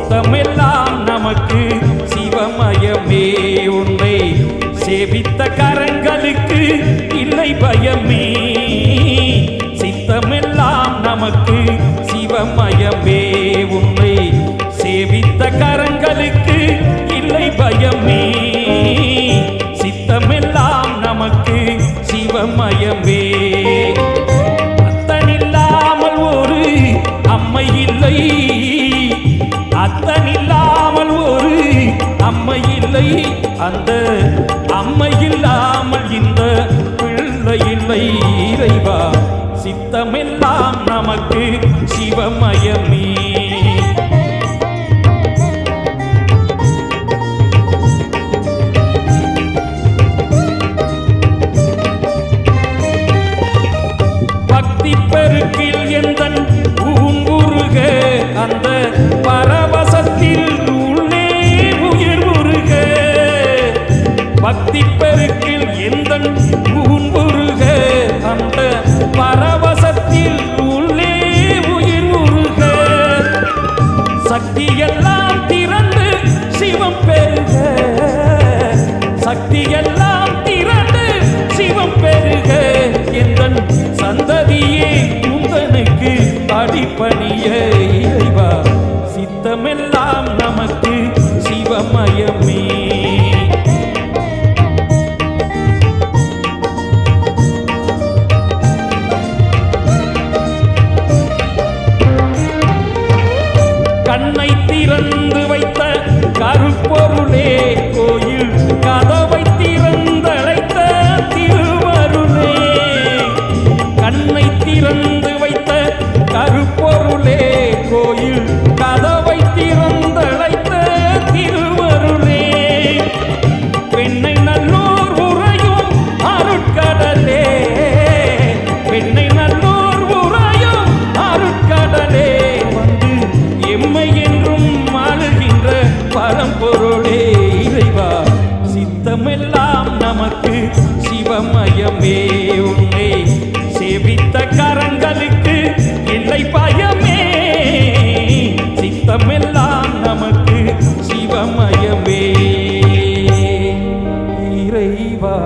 சித்தமெல்லாம் நமக்கு சிவமயமே. உன்னை சேவித்த கரங்களுக்கு இல்லை பயமே. சித்தமெல்லாம் நமக்கு சிவமயமே. உன்னை சேவித்த கரங்களுக்கு இல்லை பயமே. சித்தமெல்லாம் நமக்கு சிவமயமே. அத்தனில்லாமல் ஒரு அம்மை இல்லை. அத்தனில்லாமல் ஒரு அம்மை இல்லை. அந்த அம்மை இல்லாமல் இந்த பிள்ளை இல்லை. இறைவா சித்தமெல்லாம் நமக்கு சிவமயமே. பக்தி பெருக்கில் எந்தன் ஊன்முருக அந்த பரவசத்தில் உள்ளே உயிர் உருக. பக்தி பெருக்கில் எந்தன் ஊன்முருக அந்த பரவசத்தில் உள்ளே உயிர் உருக. சக்தியெல்லாம் திறந்து சிவம் பெருக. சக்தியெல்லாம் திறந்து சிவம் பெருக. எந்தன் சந்ததியே உந்தனுக்கு அடிபணிய. இறைவா சித்தமெல்லாம் நமக்கு சிவமயமே. கண்ணை திறந்து வைத்த கருப்பொருளே கோயில் கதவை திறந்தழைத்த திருவருளே. கண்ணை திறந்து வைத்த கருப்பொருளே கோயில் கதவை திறந்தழைத்த திருவருளே. பெண்ணை நல்லோர் உறையும் அருட்கடலே. பெண்ணை நல்லோர் உறையும் அருட்கடலே. வந்து எம்மை என்றும் ஆளுகின்ற பரம்பொருளே. இறைவா சித்தமெல்லாம் நமக்கு சிவமயமே. உன்னை சேவித்த கரங்களுக்கு இல்லை பயமே. சித்தமெல்லாம் நமக்கு சிவமயமே. இறைவா